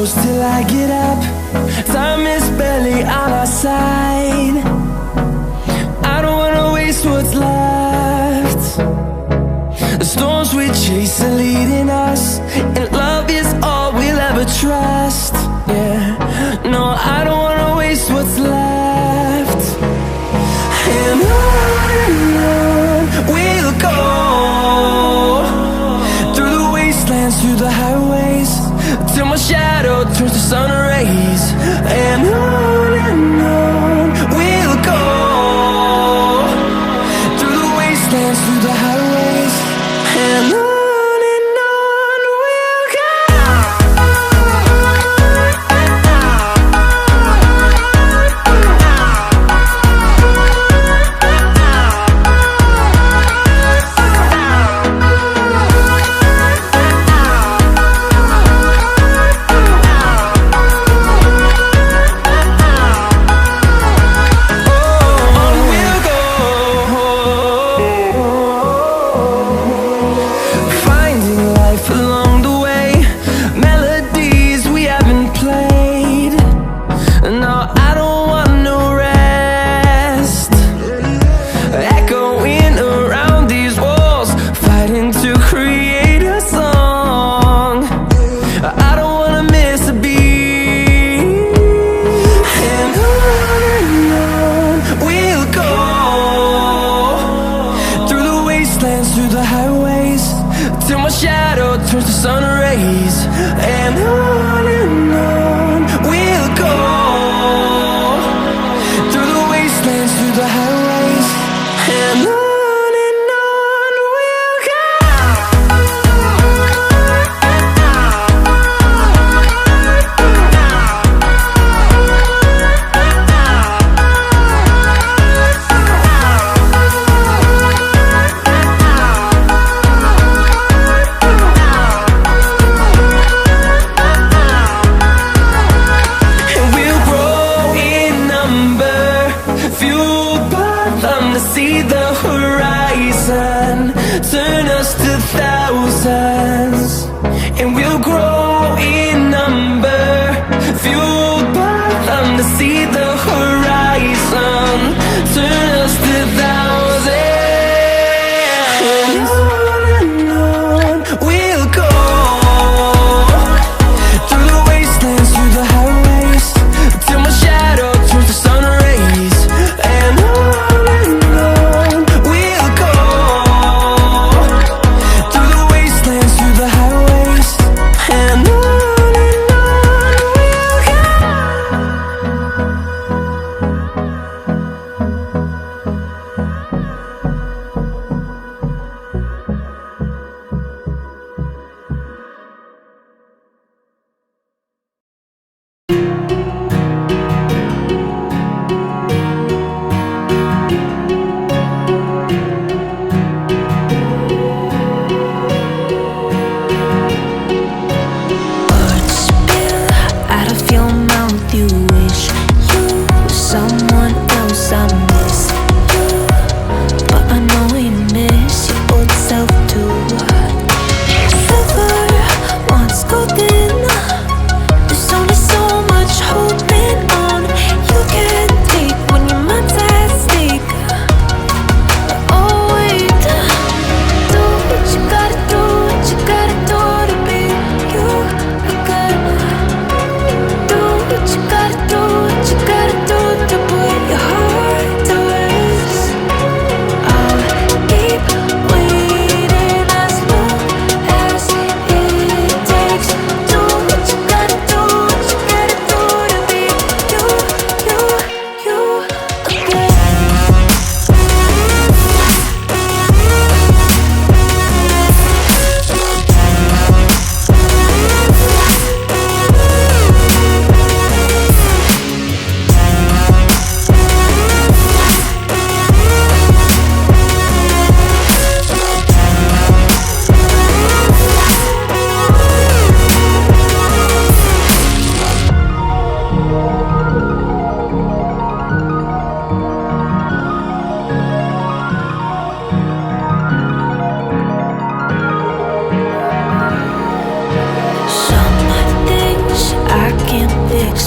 close till I get up. Time is barely on our side. I don't wanna waste what's left. The storms we chase are leading us, and love is all we'll ever trust. Yeah, no, I don't wanna waste what's left. And on we'll go, through the wastelands, through the highways, till my shadow turns to sun rays. And on we'll go, through the wastelands, through the highways, and on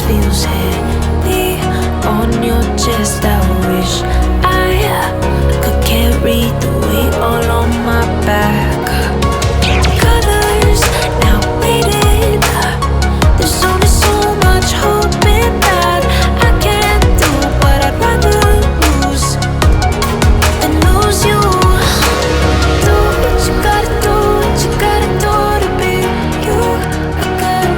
feels heavy on your chest. I wish I could carry the weight all on my back. Colors now faded. There's only so much hope in that. I can't do what I'd rather lose than lose you. Do what you gotta do, what you gotta do to be you again.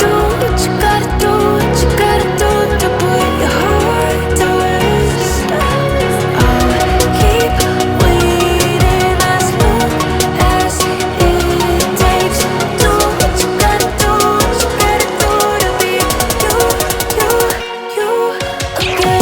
Do what you gotta do, what you gotta do to put your heart to rest. I'll keep waiting as long as it takes. Do what you gotta do, what you gotta do to be you again.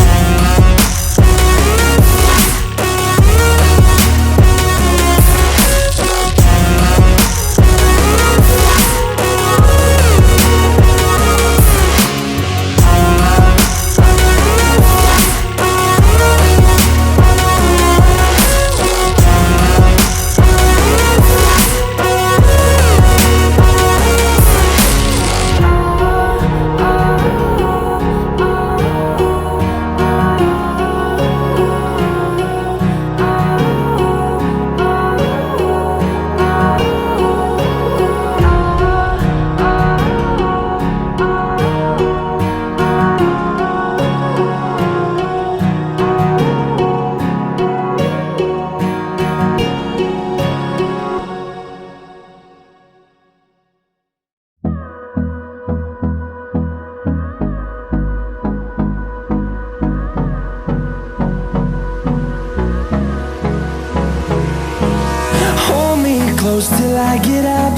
Hold me close till I get up.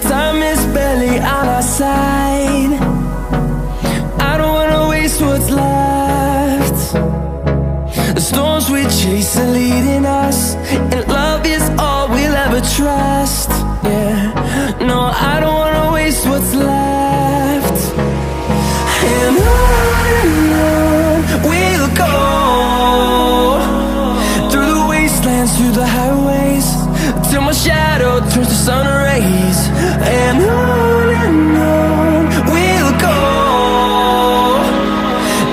Time is barely on our side. I don't wanna waste what's left. The storms we chase are leading us, and love is all we'll ever trust. Yeah, no, I don't wanna waste what's left. And on we'll go, through the wastelands, through the highways, till my shadow turns to sun rays. And on we'll go,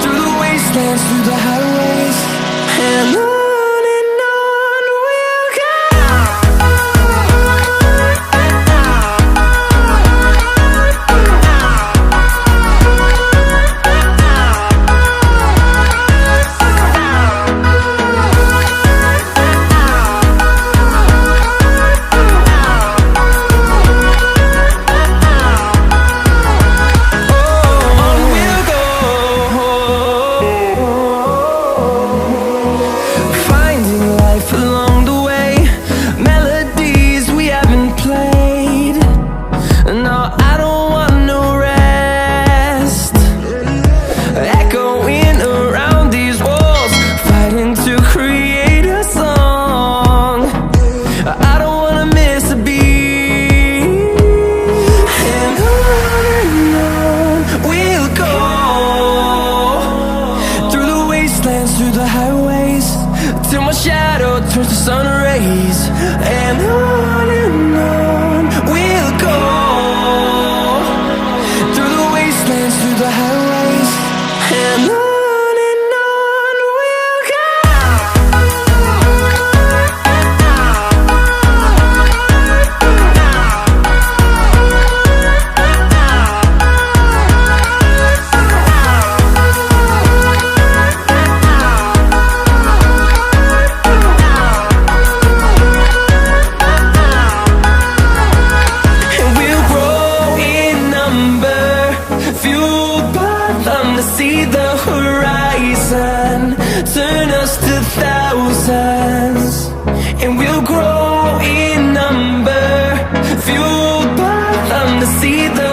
through the wastelands, through the highways. And on we'll go. Through the highways, till my shadow turns to sun rays. And on we'll go, through the wastelands, through the highways. And on we'll go. See the horizon turn us to thousands, and we'll grow in number, fueled by them to see the